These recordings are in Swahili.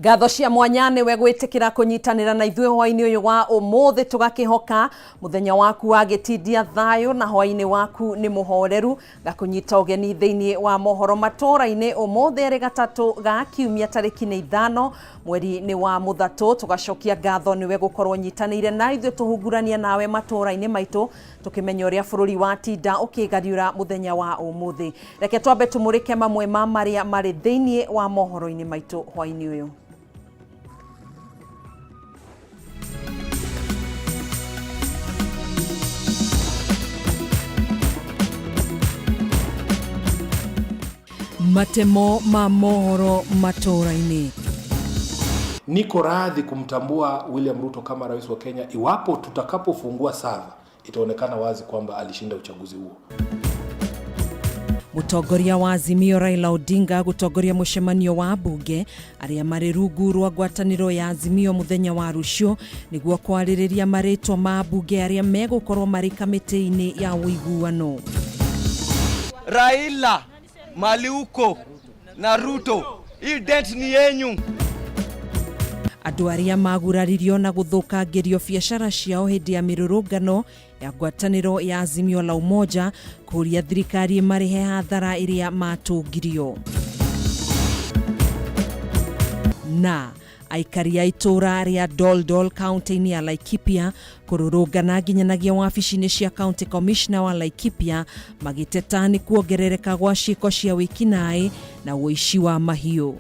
Ngatho cia mwanya niwe gwitikira kunyitanira na ithuĩ hwainĩ uyu wa umuthi tugakihoka muthenya waku wa gitindia thayo na hwainĩ waku ni muhoreru gakunyita ugeni thiini wa mohoro matũra-inĩ umuthi eri gatatu ga kiumia tariki ni 5 mweri ni wa muthatu tugacokia ngatho niwe gukorwo nyitanĩire na ithuĩ tuhungurania nawe matũra-inĩ maitũ tukimenya uria bũrũri wa tinda ukigariũra muthenya wa umuthi. Reke twambe tumũrĩke mamwe ma maria mari thiini wa mohoro-inĩ maitũ hwainĩ uyu. Matemo ma mohoro matũra-inĩ. Niko radhi kumtambua William Ruto kama rais wa Kenya iwapo tutakapofungua sava itaonekana wazi kwamba alishinda uchaguzi huo. Mutongoria wa Azimio Raila Odinga gutongoria mucemanio wa bunge aria mari rungu rwa ngwatanĩro ya Azimio muthenya wa rucio niguo kwarĩrĩria marĩtwa ma bunge aria megukorwo mari kamĩtĩ-inĩ ya ũiguano. Raila, Maliuko na Ruto, hii date ni yenyu. Andũ arĩa maguraririo na gũthũkangĩrio biacara ciao hĩndĩ ya mĩrũrũngano ya ngwatanĩro ya Azimio la Umoja kũria thirikari marĩhe hathara iria matũngirio. Na aikari a itũra rĩa Doldol kaunti-inĩ ya Laikipia kũrũrũngana nginyanagia wabici-inĩ cia County Commissioner wa Laikipia magĩteta nĩ kuongerereka gwa ciĩko cia wĩkinaĩ na ũici wa mahiũ.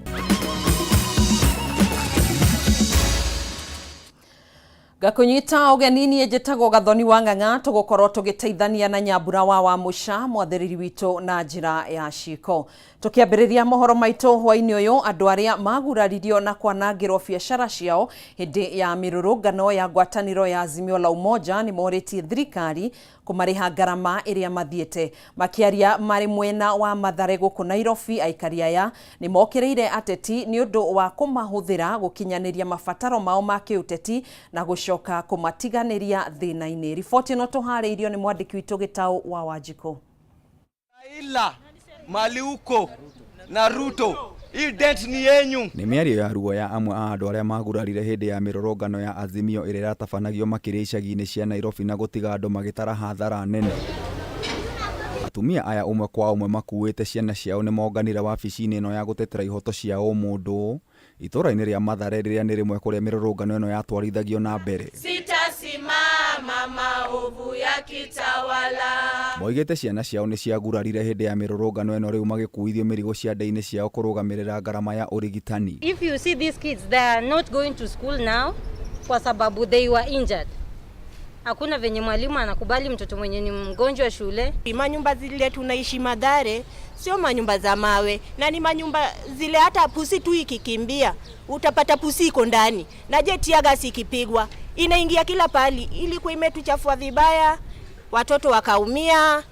Gakunyita ugenini ejetago gathoni wa ng'ang'a tugukorwo tugiteithania na Nyambura wa Musha mwathiriri witu na njira ya ciiko. Tukiambiriria mohoro maito hwainĩ uyu andu aria maguraririo na kwanangirwo biacara ciao hindi ya mirurungano ya ngwatanĩro ya Azimio la Umoja ni moritie thirikari kumariha ngarama iria mathiete. Makiaria mari mwena wa Mathare guku Nairobi, aikari aya ni mokireire ateti ni undu wa kumahuthira gukinyaniria mabataro mao ma kiuteti na gucoka kumatiganiria thina-ini. Riboti ino tuhariirio ni mwandiki witu Gitau wa Wanjiko. Raila, Maliuko na Ruto, hii date ni yenyu. Ni mĩario ya ruo ya amwe a andũ arĩa magurarire hĩndĩ ya mĩrũrũngano ya Azimio ĩrĩa yatabanagio makĩria icagi-inĩ cia Nairobi na gũtiga andũ magĩtara hathara nene. Atumia aya umwe kwa umwe makuĩte ciana ciao nĩ monganire wabici-inĩ ĩno ya gũtetera ihoto cia ũmũndũ itũra-inĩ rĩa Mathare rĩrĩa nĩ rĩmwe kũrĩa mĩrũrũngano ĩno yatwarithagio na mbere. Sitasimama maovu yakitawala. Moigĩte ciana ciao nĩ ciagurarire hĩndĩ ya mĩrũrũngano ĩno rĩu magĩkuithio mĩrigo ciande-inĩ ciao kũrũgamĩrĩra ngarama ya ũrigitani. If you see these kids, they are not going to school now kwa sababu they were injured. Hakuna venye mwalimu anakubali mtoto mwenye ni mgonjwa shule. Manyumba zile tunaishi Mathare sio manyumba za mawe, na ni manyumba zile hata pusi tu ikikimbia utapata pusi iko ndani, na je tiaga ikipigwa inaingia kila pali. Ilikuwa imetuchafua vibaya, watoto wakaumia,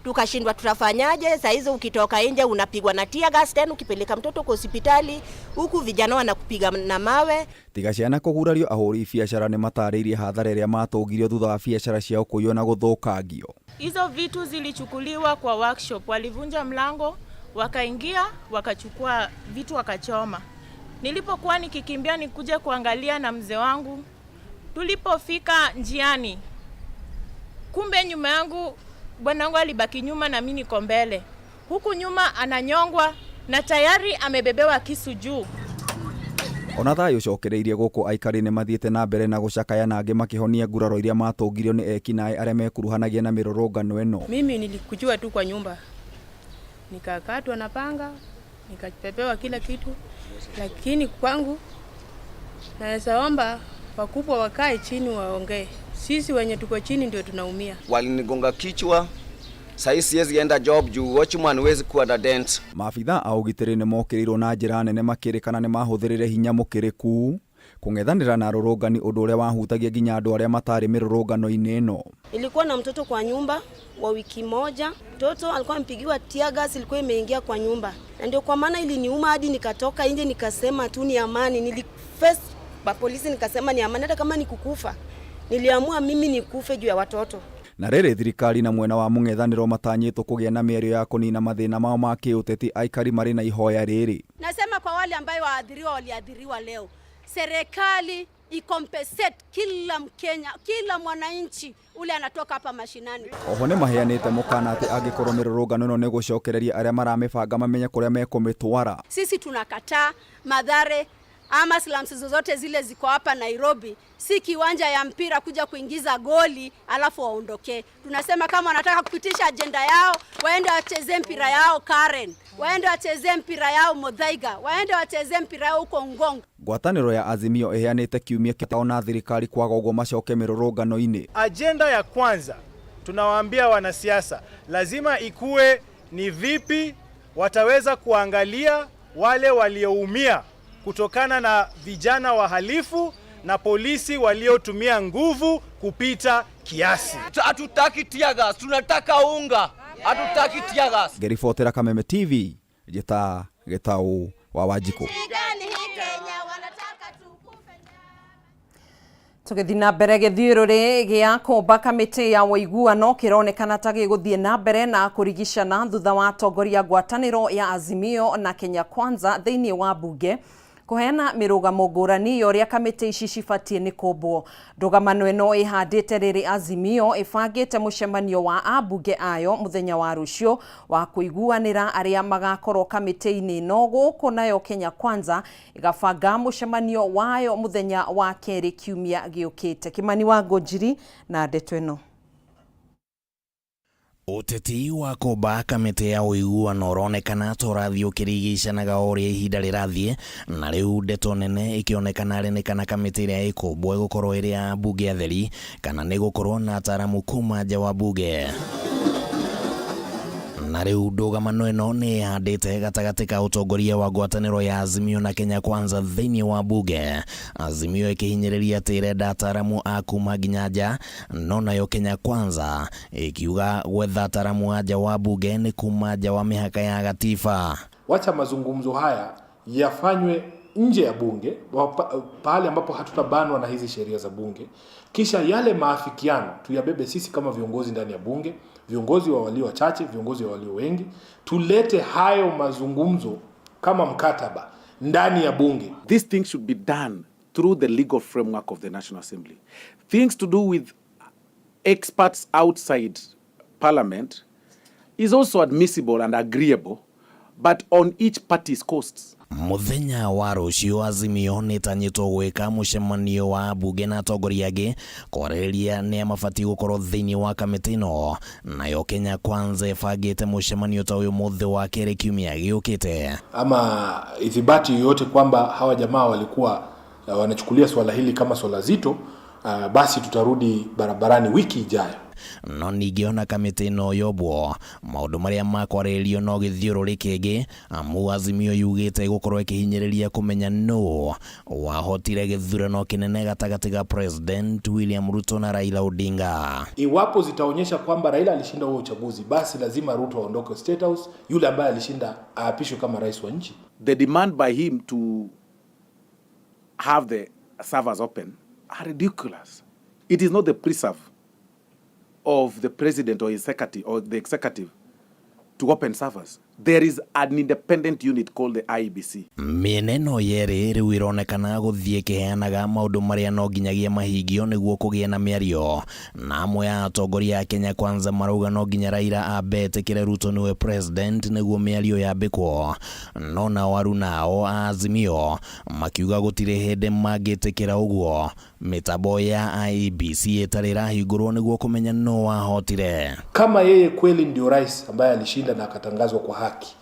tukashindwa tutafanyaje. Sasa hizo ukitoka nje unapigwa na tear gas, tena ukipeleka mtoto kwa hospitali huku vijana wanakupiga na mawe. Tiga ciana kũgurario ahũri biacara nĩ matarĩirie hathara ĩrĩa matũngirio thutha wa biacara ciao kũiywo na gũthũkangio. Hizo vitu zilichukuliwa kwa workshop, walivunja mlango, wakaingia, wakachukua vitu wakachoma. Nilipokuwa nikikimbia nikuje kuangalia na mzee wangu, tulipofika njiani, kumbe nyuma yangu bwanangu alibaki nyuma na mimi niko mbele. Huku nyuma ananyongwa na tayari amebebewa kisu juu. Ona thayo cokereirie gũkũ aikari nĩ mathiĩte na mbere na gũcakaya na angĩ makĩhonia nguraro iria matũngirio nĩ ekinaĩ arĩa mekuruhanagia na mĩrũrũngano ĩno. Mimi nilikujua tu kwa nyumba, nikakatwa na panga, nikapepewa kila kitu, lakini kwangu naweza omba wakubwa wakae chini waongee. Sisi wenye tuko chini ndio tunaumia. Walinigonga kichwa, sasa siwezi enda job juu watchman wezi kuwa na dent. Maabitha a ũgitĩri nĩ mokĩrĩirwo na njĩra nene makĩrĩkana nĩ mahũthĩrĩre hinya mũkĩrĩku kũng'ethanĩra na arũrũngani ũndũ ũrĩa wahutagia nginya andũ arĩa matarĩ mĩrũrũngano-inĩ ĩno. Ilikuwa na mtoto kwa nyumba wa wiki moja. Mtoto alikuwa mpigiwa tear gas, ilikuwa imeingia kwa nyumba. Na ndio kwa maana iliniuma hadi nikatoka nje nikasema tu ni amani. Niliface pa polisi nikasema ni amani, hata kama nikukufa niliamua mimi nikufe juu ya watoto. Na rĩrĩ thirikari na mwena wa mũng'ethanĩro matanyĩtwo kũgĩa na mĩario ya kũnina mathĩna mao ma kĩũteti, aikari marĩ na ihoya rĩrĩ. Nasema kwa wale ambao waliadhiriwa leo, serikali ikompensate kila Mkenya, kila mwananchi ule anatoka hapa mashinani. Oho nĩ maheanĩte mũkana atĩ angĩkorwo mĩrũrũngano ĩno nĩ gũcokereria arĩa maramĩbanga mamenye kũrĩa mekũmĩtwara. Sisi tunakataa Mathare ama slums zozote zile ziko hapa Nairobi, si kiwanja ya mpira kuja kuingiza goli alafu waondoke. Tunasema kama wanataka kupitisha agenda yao, waende wacheze mpira yao Karen, waende wacheze mpira yao Muthaiga, waende wacheze mpira yao huko Ngong. Ngwatanĩro ya Azimio ĩheanĩte kiumia kĩtao na thirikari kwaga ũguo macoke mĩrũrũngano-inĩ. Agenda ya kwanza tunawaambia wanasiasa lazima ikue ni vipi wataweza kuangalia wale walioumia kutokana na vijana wahalifu na polisi waliotumia nguvu kupita kiasi. Hatutaki tear gas, tunataka unga. Hatutaki tear gas. Ngeribotera Kameme TV, Jeta Getau wa Wanjikũ. Tũgĩthiĩ na mbere gĩthiũrũrĩ gĩa kũmba kamĩtĩ ya ũiguano kĩronekana ta gĩgũthiĩ na mbere na kũrigicana thutha wa atongoria ngwatanĩro ya Azimio na Kenya Kwanza thĩinĩ wa bunge kũheana mĩrũgamo ngũrani ya ũrĩa kamĩtĩ ici cibatiĩ nĩ kũmbwo. Ndũgamano ĩno ĩhandĩte rĩrĩ Azimio ĩbangĩte mũcemanio wa ambunge ayo mũthenya wa rũciũ wa kũiguanĩra arĩa magakorwo kamĩtĩ-inĩ ĩno, gũkũ nayo Kenya Kwanza ĩgabanga mũcemanio wayo mũthenya wa kerĩ kiumia gĩũkĩte. Kimani wa Ngũnjiri na ndeto ĩno. Ũteti wa kũmba kamĩtĩ ya ũiguano ũronekana tũrathiĩ ũkĩrigicanaga ũrĩa ihinda rĩrathiĩ, na rĩu ndeto nene ikĩonekana arĩ nĩ kana kamĩtĩ ĩrĩa ĩkũmbwo ĩgũkorwo ĩrĩ ya bunge atheri kana nĩ gũkorwo na ataaramu kuma nja wa bunge. Na rĩu ndũgamano ĩno nĩ ĩhandĩte gatagatĩ ka ũtongoria wa ngwatanĩro ya Azimio na Kenya Kwanza thĩinĩ wa bunge. Azimio ĩkĩhinyĩrĩria atĩ ĩrenda ataaramu a kuma nginya nja, no nayo Kenya Kwanza ĩkiuga gwetha ataaramu a nja wa bunge nĩ kuma nja wa mĩhaka ya gatiba. Wacha mazungumzo haya yafanywe nje ya bunge, pahali ambapo hatutabanwa na hizi sheria za bunge, kisha yale maafikiano tuyabebe sisi kama viongozi ndani ya bunge, viongozi wa walio wachache, viongozi wa walio wengi, tulete hayo mazungumzo kama mkataba ndani ya bunge. These things should be done through the legal framework of the National Assembly. Things to do with experts outside Parliament is also admissible and agreeable, but on each party's costs. Mũthenya wa rũciũ Azimio nĩtanyĩtwo gwĩka mũcemanio wa bunge na atongoria angĩ kwarĩrĩria nĩ mabatiĩ gũkorwo thĩinĩ wa kamĩtĩ ĩno, nayo Kenya Kwanza ĩbangĩte mũcemanio ta ũyũ mũthĩ wa kerĩ kiumia gĩũkĩte. Ama ithibati yoyote kwamba hawa jamaa walikuwa wanachukulia swala hili kama swala zito, basi tutarudi barabarani wiki ijayo. No ningĩ ona kamĩtĩ ĩno yombwo maũndũ marĩa makwarĩrĩrio no gĩthiũrũrĩ kĩngĩ, amu Azimio yugĩte gũkorwo ĩkĩhinyĩrĩria kũmenya nũ wahotire gĩthurano kĩnene gatagatĩ ga President William Ruto na Raila Odinga. Iwapo zitaonyesha kwamba Raila alishinda huo uchaguzi, basi lazima Ruto aondoke State House, yule ambaye alishinda aapishwe kama rais wa nchi. The demand by him to have the servers open are ridiculous. It is not the preserve of the president or his executive or the executive to open servers. There is an independent unit called the IEBC. Mĩena yerĩ rĩu ĩronekana gũthiĩ kĩheanaga maũndũ marĩa no nginyagia mahingio nĩguo kũgĩa na mĩario, na amwe ya atongoria a Kenya Kwanza marauga no nginya Raila ambe etĩkĩre Ruto nĩwe president nĩguo mĩario yambĩkwo, no nao arunao a Azimio makiuga gũtirĩ hĩndĩ mangĩtĩkĩra ũguo mĩtambo ya IEBC ĩtarĩ ĩrahingũrwo nĩguo kũmenya no wahotire. Kama yeye kweli ndio rais ambaye alishinda na akatangazwa kwa haki,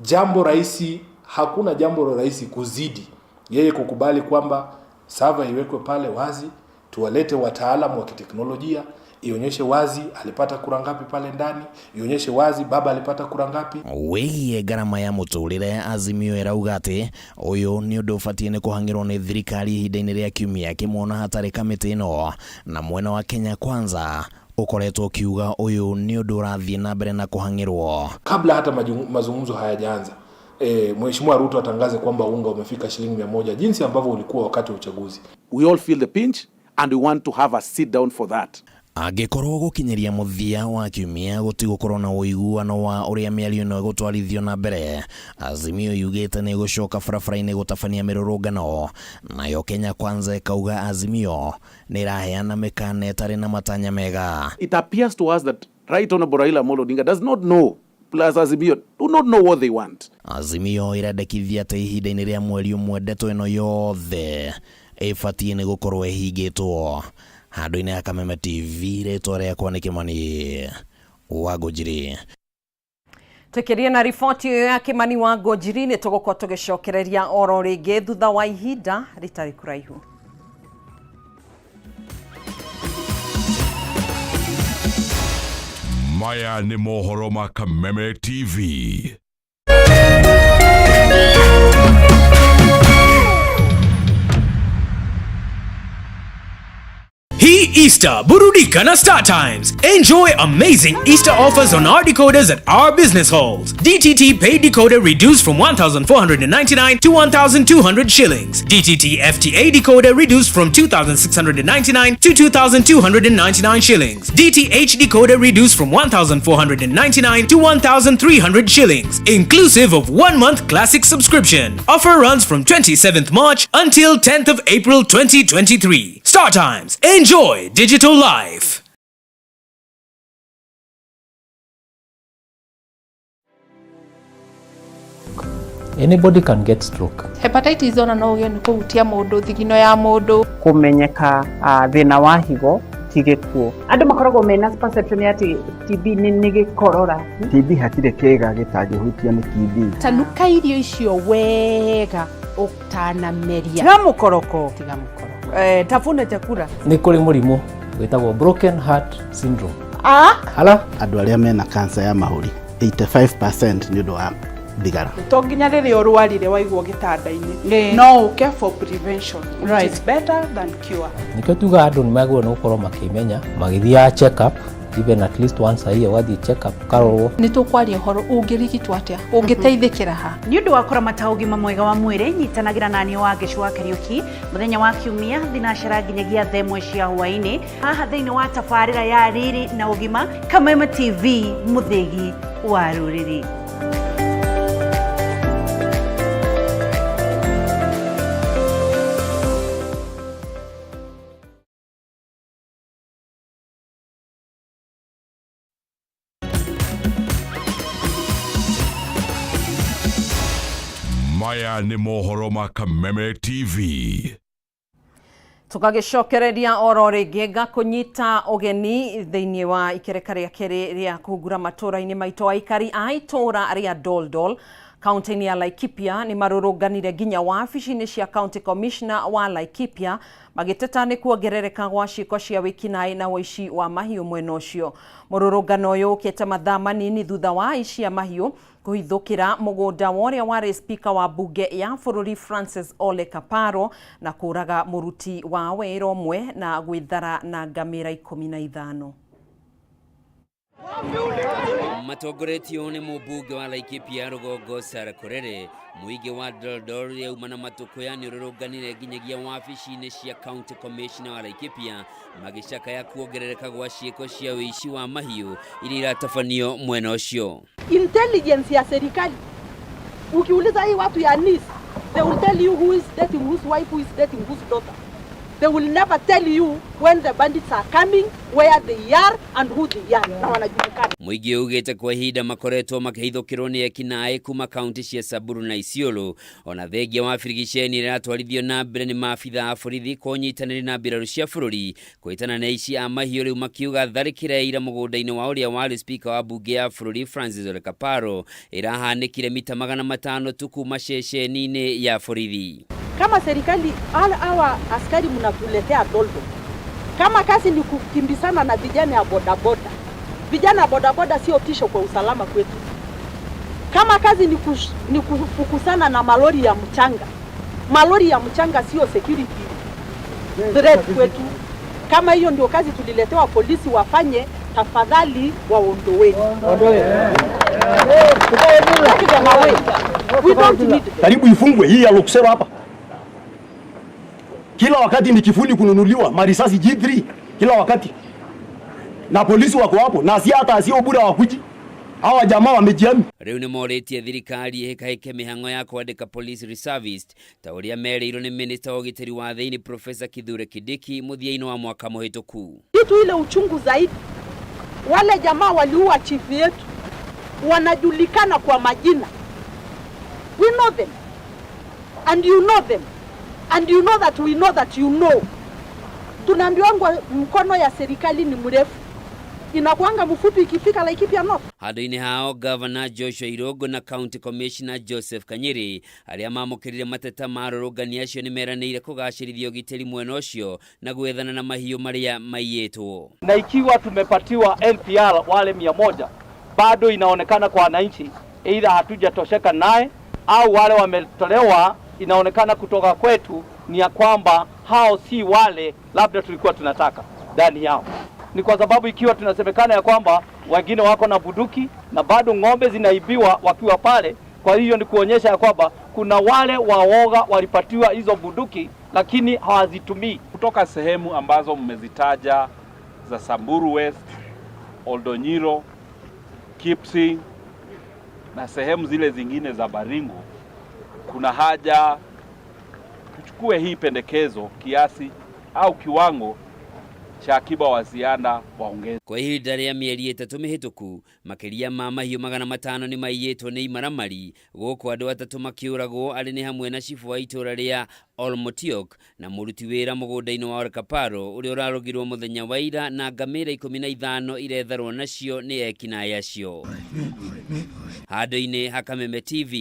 jambo rahisi, hakuna jambo rahisi kuzidi yeye kukubali kwamba server iwekwe pale wazi, tuwalete wataalamu wa kiteknolojia, ionyeshe wazi alipata kura ngapi pale ndani, ionyeshe wazi baba alipata kura ngapi. Wĩgie garama ya mũtũrĩre, Azimio ĩrauga atĩ ũyũ nĩ ũndũ ũbatiĩ nĩ kũhangĩrwo nĩ thirikari ihinda-inĩ rĩa kiumia kĩmwe na hatarĩ kamĩtĩ ĩno, na mwena wa Kenya Kwanza ukoretwo kiuga ũyũ nĩ ũndũ ũrathiĩ na mbere na kũhangĩrwo. Kabla hata mazungumzo hayajaanza, Mheshimiwa Ruto atangaze kwamba unga umefika shilingi 100 jinsi ambavyo ulikuwa wakati wa uchaguzi. We all feel the pinch and we want to have a sit down for that. Angikorwo gukinyeria muthia wa kiumia gutigukorwo na uiguano wa uria miario no gutwarithio na mbere, Azimio yugite ni gucoka barabara-ini gutabania mirurungano, nayo Kenya Kwanza ikauga Azimio ni iraheana mikana itari na matanya mega. It appears to us that Right Honorable Raila Amolo Odinga does not know, plus Azimio do not know what they want. Azimio irendekithia ati ihinda-ini ria mweri umwe ndeto ino yothe ibatie ni gukorwo ihingitwo. Handu-ini ya Kameme TV rĩtwa rĩakwa nĩ Kimani wa Ngũnjiri. Tukiria na riboti iyo ya Kimani wa Ngũnjiri nĩ tũgũkorwo tũgĩcokereria oro rĩngĩ thutha wa ihinda rĩtarĩ kũraihu. Maya nĩ mohoro ma Kameme TV. Hii Easter, burudika na Star Times. Enjoy amazing Easter offers on our decoders at our business halls. DTT paid decoder reduced from 1,499 to 1,200 shillings. DTT FTA decoder reduced from 2,699 to 2,299 shillings. DTH decoder reduced from 1,499 to 1,300 shillings, inclusive of 1 month classic subscription. Offer runs from 27th March until 10th of April 2023. Star Times. Enjoy digital life. Anybody can get stroke. Hepatitis ona no uge ni kuhutia mundu thigino ya mundu. Kumenyeka thina wa higo tigekuo. Andu makoragwo mena perception ati TB ni gikorora. TB hatire kega gitagihutia ni TB. Tanuka irio icio wega utanameria. Tiga mukoroko. Tafuna chakula. Ni kuri murimu witagwo broken heart syndrome. Hala andu aria mena cancer ya mahuri 85% ni ndo thigara. Tonginya riri orwarire waigwo gitanda-ini. No uke for prevention. Right. It's better than cure. Nikio tuga andu ni magwo no gukorwo makimenya magithia check up even at least once a year wathi check up karorwo. Ni tukwaria horo ungirigitwo atia ungiteithikira ha. Ni undu wa kuramata ugima mwega wa mwiri nyitanagira nani wa Gicua Kariuki muthenya wa kiumia thinacera nginyagia themwe cia hwaini haha thiini wa tabarira ya riri na ugima Kameme TV muthigi wa ruriri. Maya nĩ mohoro ma Kameme TV. Tukagicokereria oro rĩngĩ ngakũnyita ũgeni thĩinĩ wa ikereka rĩa kerĩ rĩa kũhungura matũũra-inĩ maitũ. Aikari a itũũra rĩa Doldol kaunti-inĩ ya Laikipia nĩ marũrũnganire nginya wabici-inĩ cia County Commissioner wa Laikipia magĩteta nĩ kuongerereka gwa ciĩko cia wĩkinaĩ na ũici wa mahiũ mwena ũcio. Mũrũrũngano ũyũ ũkĩte mathaa manini thutha wa aici a mahiũ kuhithukira mugunda woria wari speaker wa bunge ya bũrũri Francis Ole Kaparo na kuraga muruti wa wĩra ũmwe na gwĩthara na ngamĩra 15. Matongoretio nĩ mũmbunge wa Laikipia rũgongo Sarah Korere, mũingĩ wa Doldol yauma na matũkũ ya nĩũrũrũnganire nginyagia wabici-inĩ cia County Commissioner wa Laikipia magĩcakaya kuongerereka gwa ciĩko cia ũici wa mahiũ iria iratabanio mwena ũcio. Intelligence ya serikali ukiuliza hii watu ya NIS, they will tell you who is dating whose wife, who is dating whose daughter. They will never tell you when the bandits are coming, where they are and who they are. Na wanajulikana. Mũingĩ ugĩte kwa ihinda makoretwo makĩhithũkĩrwo nĩ ekinaĩ kuma kaunti cia Samburu na Isiolo, ona thengia wa birigiceni iratwarithio na mbere nĩ maabitha a borithi kũnyitanĩra na mbirarũ cia bũrũri kwĩtana na aici a mahiũ. Rĩu makiuga tharĩkĩra ira mũgũnda-inĩ wa ũrĩa warĩ speaker wa bunge ya bũrũri Francis Ole Kaparo irahanĩkire mita 500 tu kuma ceceni-inĩ ya borithi. Kama serikali hawa askari mnatuletea Doldol, kama kazi ni kukimbizana na vijana ya bodaboda, vijana ya bodaboda sio tisho kwa usalama kwetu. Kama kazi ni kufukusana na malori ya mchanga sio security threat kwetu. Kama hiyo ndio kazi tuliletewa polisi wafanye, tafadhali waondoweni. Karibu ifungwe hii ya Luksero hapa. Kila wakati ni kifuni kununuliwa marisasi G3 kila wakati. na polisi wako hapo, na si hata sio bura wakuji. Hawa jamaa wamejiami. Riu ni moretie thirikari heke mihango ya kwandika police reservist ta uria mereirwo ni minister wa ugitiri wa thiini Professor Kithure Kindiki muthiaini wa mwaka muhituku. Kitu ile uchungu zaidi, wale jamaa waliua chief yetu wanajulikana kwa majina. We know them and you know them and you know that we know that you know. Tunaambiwa mkono ya serikali ni mrefu, inakuanga mfupi ikifika Laikipia North. Handu-ini hao Governor Joshua Irogo na County Commissioner Joseph Kanyiri aria mamukirire mateta marorogania acio ni meranire kugacirithia ugitiri mwena ucio na gwethana na mahiu maria maiyetwo. Na ikiwa tumepatiwa NPR wale 100 bado inaonekana kwa wananchi either hatujatosheka naye au wale wametolewa inaonekana kutoka kwetu ni ya kwamba hao si wale labda tulikuwa tunataka ndani yao. Ni kwa sababu ikiwa tunasemekana ya kwamba wengine wako na buduki na bado ng'ombe zinaibiwa wakiwa pale, kwa hiyo ni kuonyesha ya kwamba kuna wale waoga walipatiwa hizo buduki lakini hawazitumii. Kutoka sehemu ambazo mmezitaja za Samburu West, Oldonyiro, Kipsi na sehemu zile zingine za Baringo, kuna haja tuchukue hii pendekezo kiasi au kiwango cha akiba wa ziada waongeze. Kwa ihinda rĩa mĩeri 3 mĩhĩtũku makĩria ma mahiũ 500 ni maiyĩtwo nĩ imaramari gũkũ andũ 3 makĩũragwo arĩ nĩ hamwe na cifu wa itũra rĩa Olmotiok na mũruti wĩra mũgũnda-inĩ wa Orkaparo ũrĩa ũrarogirwo mũthenya wa ira na ngamĩra 15 iretharwo nacio nĩ ekinaĩ acio. Handũ-inĩ ha Kameme TV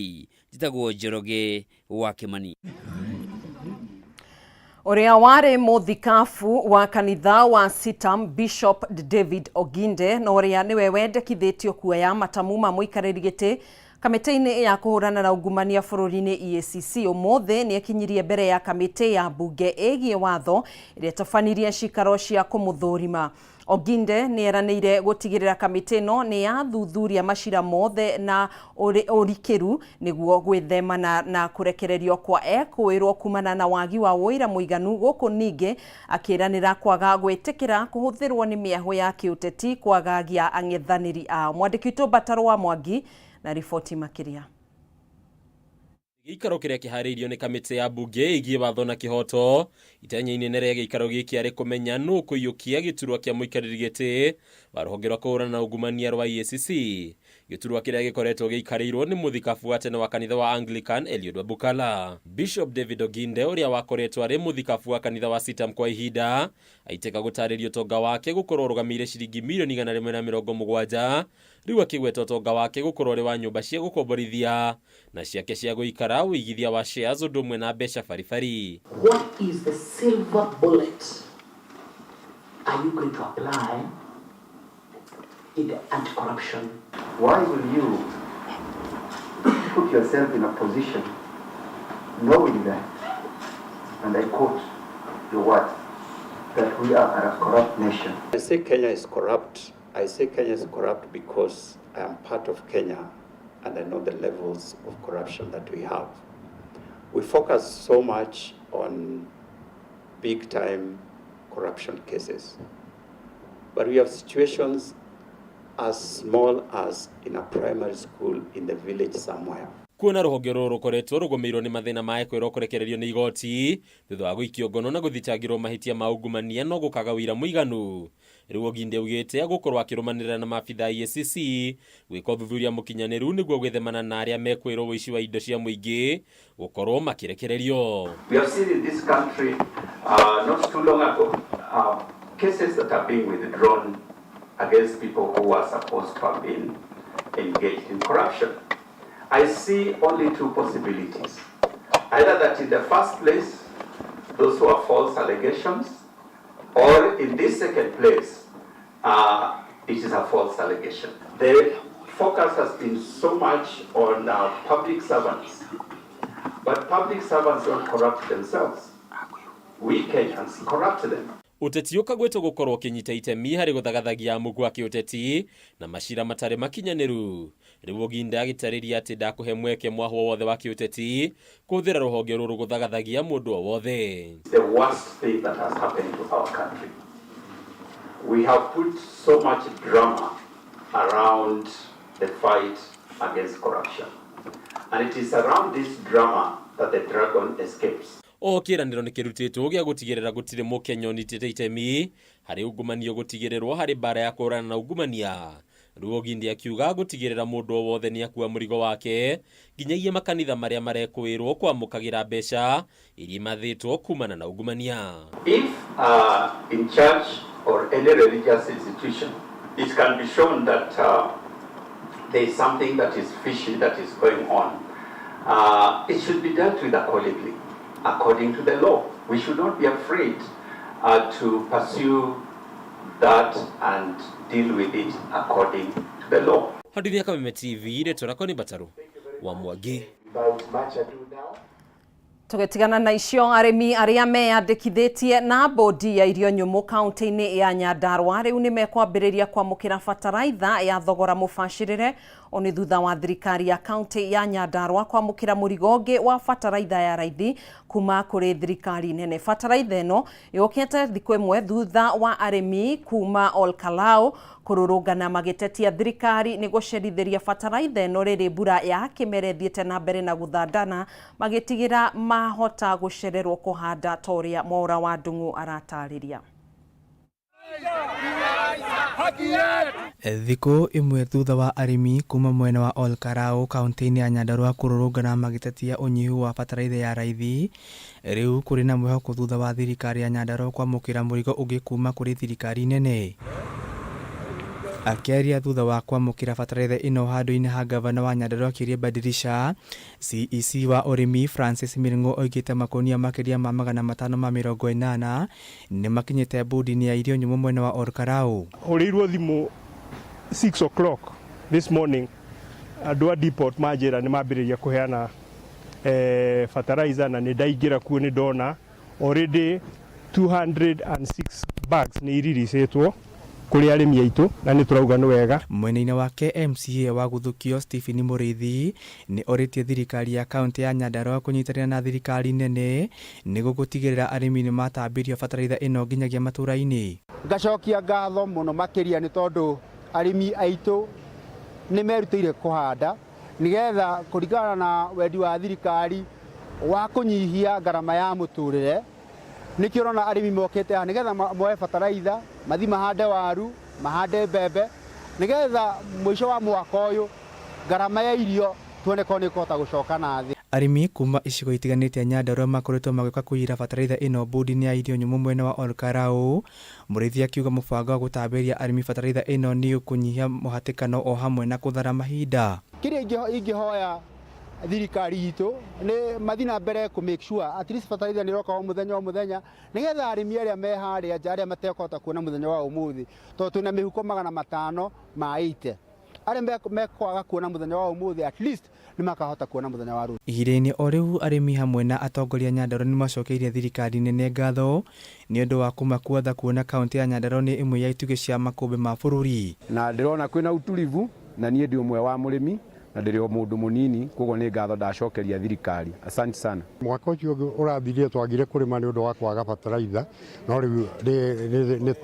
njĩtagwo Njoroge wa Kimani. Uria wari muthikafu wa kanitha wa Sitam Bishop David Oginde na uria niwe wendekithitio kuoya matamu ma muikariri giti kamiti-ini ya kuhurana na ungumania bururi-ini EACC umuthi ni ekinyirie mbere ya kamiti ya bunge igie watho iria tafanirie cikaro cia kumuthurima. Oginde ni eranĩire gutigirira kamiti no ni yathuthuria macira mothe na urikiru niguo gwithemana na kurekererio kwa ekwirwo kumana na wagi wa wĩra mũiganu guku ningi akiranira kwaga gwitikira kuhuthirwo ni miaho ya kiuteti kwagagia ang'ethaniri ao. Mwandiki witũ Bataro wa Mwangi na riboti makiria. Gĩikaro kĩrĩa kĩharĩirio nĩ kamĩtĩ ya mbunge ĩgiĩ watho na kĩhoto itanya-inĩ rĩa gĩikaro gĩkĩ arĩ kũmenya nũ kũiyũkia gĩturwa kĩa mũikarĩri gĩtĩ wa rũhonge rwa kũhũrana na ungumania rwa EACC. Gĩturwa kĩrĩa gĩkoretwo gĩikarĩirwo nĩ mũthikabu wa tene wa kanitha wa Anglican Eliud Wabukala. Bishop David Oginde ũrĩa wakoretwo arĩ mũthikabu wa kanitha wa Sitam kwa ihinda aitĩka gũtarĩrio ũtonga wake gũkorwo ũrũgamĩire ciringi mirioni 170 rĩu akĩgweta ũtonga wake gũkorwo ũrĩ wa nyũmba cia gũkomborithia na ciake cia gũikara ũigithia wa shares ũndũ ũmwe na mbeca baribari. What is the silver bullet are you going to apply in the anti-corruption? Why will you put yourself in a position knowing that, and I quote your word, that we are a corrupt nation? I say Kenya is corrupt. I say Kenya is corrupt because I am part of Kenya and I know the levels of corruption that we have. We focus so much on big-time corruption cases, but we have situations as small as in a primary school in the village somewhere. Kuona rũhonge rũrũ rũkoretwo rũgũmĩirwo nĩ mathĩna ma ekwĩrwo kũrekererio nĩ igoti thutha wa gũikio ngono na gũthitangĩrwo mahĩtia ma ungumania no gũkaga ũira mũiganu. Rĩu Oginde augĩte agũkorwo akĩrũmanĩrĩra na maabitha EACC gwĩka ũthuthuria mũkinyanĩru nĩguo gwĩthemana na arĩa mekwĩrwo ũici wa indo cia mũingĩ gũkorwo makĩrekererio. We have seen in this country not too long ago cases that are being withdrawn against people who are supposed to have been engaged in corruption. I see only two possibilities. Either that in the first place, those who are false allegations, or in this second place, it is a false allegation. The focus has been so much on public servants, but public servants don't corrupt themselves. We Kenyans corrupt them. Uteti ũkagwetwo gũkorwo kĩnyita itemi harĩ gũthagathagia mũgu wa kĩũteti na macira matarĩ makinyanĩru. Rĩu Oginde agĩtarĩria atĩ ndakũhe mweke mwahwo wothe wa kĩũteti kũhũthĩra rũhonge rũrũ gũthagathagia mũndũ o wothe. The worst thing that has happened to our country. we have put so much drama around the fight against corruption. And it is around this drama that the dragon escapes. Kiraniro nĩ kĩrutĩtwo gĩa gũtigĩrĩra gũtirĩ mũkenya ũnyitĩte itemi harĩ ungumania gũtigĩrĩrwo harĩ bara ya kũhũrana na ungumania. Rĩu Ogindi akiuga gũtigĩrĩra mũndũ o wothe nĩ akua mũrigo wake nginyagia makanitha marĩa marekũĩrwo kwamũkagĩra mbeca iria mathĩtwo kumana na ungumania. If in church or any religious institution, it can be shown that there is something that is fishy that is going on, it should be dealt with according to the law. We should not be afraid to pursue that and deal with it according to the law. Hadithi ya Kameme TV retwa ni Bataru wa Mwangi. Tugetigana na icio arimi aria meyandikithitie na bodi ya irio nyumu kaunti-ini ya Nyandarua riu ni mekwambiriria kwamukira fataraitha ya thogora mubashirire oni thutha wa thirikari ya kaunti ya Nyandarua kwamukira murigo ungi wa fataraitha ya raithi kuma kuri thirikari nene. Fataraitha ino yokete thiku imwe thutha wa arimi kuma Olkalau kururungana magitetia thirikari ni gucerithiria fataraitha ino riri mbura ya kimere thiete na mbere na guthandana magitigira mahota gucererwo kuhanda toria Mwaura wa Ndung'u aratariria. Thikũ imwe thutha wa arimi kuma mwena wa Olkalau kaunti-ini ya Nyandarua kururungana magitetia unyihu wa fataraitha ya raithi, riu kuri na mwihoko thutha wa thirikari ya Nyandarua kwamukira murigo ungi kuma kuri thirikari nene. Akiaria thutha wa kwamukira fataraitha ino handu-ini ha gavana wa Nyandarua Kiria Badirisha, CEC wa urimi Francis Miringo oigite makonia makiria ma 580 ni makinyite bodi-ini ya irio nyumu mwena wa Olkalau. Horirwo thimu 6 o'clock this morning, andu a depot majira ni mambiriria kuheana fertilizer na ni ndaingira kuo ni ndona already 206 bags ni iriricitwo kuri arimi aitu na ni turauga ni wega. Mwena-ini wake MCA wa Guthukio Stephen Murithi ni oritie thirikari ya kaunti ya Nyandarua kunyitanira na thirikari nene niguo gutigirira arimi ni matambirio fataraitha ino nginyagia matura-ini. Ngacokia ngatho muno makiria ni tondu arimi aitu ni merutire kuhanda nigetha kuringana na wendi wa thirikari wa kunyihia garama ya muturire. Nikirona arimi mokete nigetha moe fataraitha mathi mahande waru mahande mbembe nigetha mwisho wa mwaka uyu garama ya irio tuone ko ni kota gucoka na thi. Arimi kuma icigo itiganite Nyandarua makoretwo magika kuyira fataraitha ino bodi-ini ya irio nyumu mwena wa Olkalau. Murithi akiuga mubango wa gutambiria arimi fataraitha ino ni ukunyihia muhatikano o hamwe na kuthara mahinda. Kiria ingihoya thirikari itu ni mathina mbere ku make sure at least fataraitha ni roka o muthenya nigetha arimi aria me haria aria matekota kuona muthenya wa umuthi to tuna mihuko 500 maite aria mekwaga kuona muthenya wa umuthi at least ni makahota kuona muthenya wa ruthi. Ihinda-ini o riu arimi hamwe na atongoria Nyandarua ni macokeirie thirikari nene ngatho ni undu wa kumakuatha kuona kaunti ya Nyandarua ni imwe ya ituge cia makumbi ma bururi. Na ndirona kwina utulivu na nie ndi umwe wa murimi na ndiri o mundu munini koguo ni ngatho ndacokeria thirikari. Asante sana. Mwaka ucio urathirire twagire kurima ni undu wa kwaga fataraitha no riu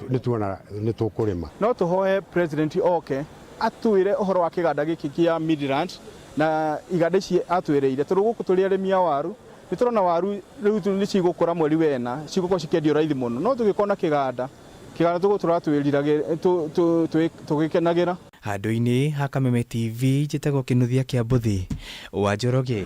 ni tuona ni tukurima. No tuhoe president oke atwire uhoro wa kiganda giki kia Midland na iganda ici atwireire turu guku turi arimi a waru ni turona waru riu ni cigukura mweri wena cigukorwo cikendio raithi muno no tugikona kiganda tuguturatwirira tugikenagira. Handu-ini ha Kameme TV njitagwo Kinuthia kia Mbuthi wa Njoroge.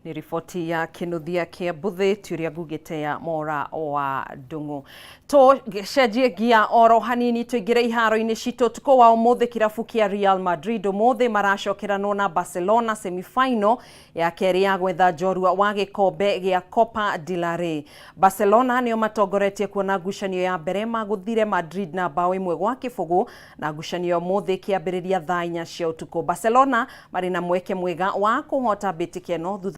Ni ripoti ya Kinuthia kia Mbuthi turia ngugite ya Mwaura wa Ndung'u. To cenjie gia oro hanini tuingire iharo-ini citu tuko wa umuthi kirabu kia Real Madrid umuthi maracokerano na Barcelona semi-final ya keri ya gwetha njorua wa gikombe gia Copa del Rey. Barcelona nio matongoretie kuona ngucanio ya mbere maguthire Madrid na bao 1-0 na ngucanio umuthi kiambiriria thaa 4 cia utuku. Barcelona marina mweke mwega wa kuhota bitikeno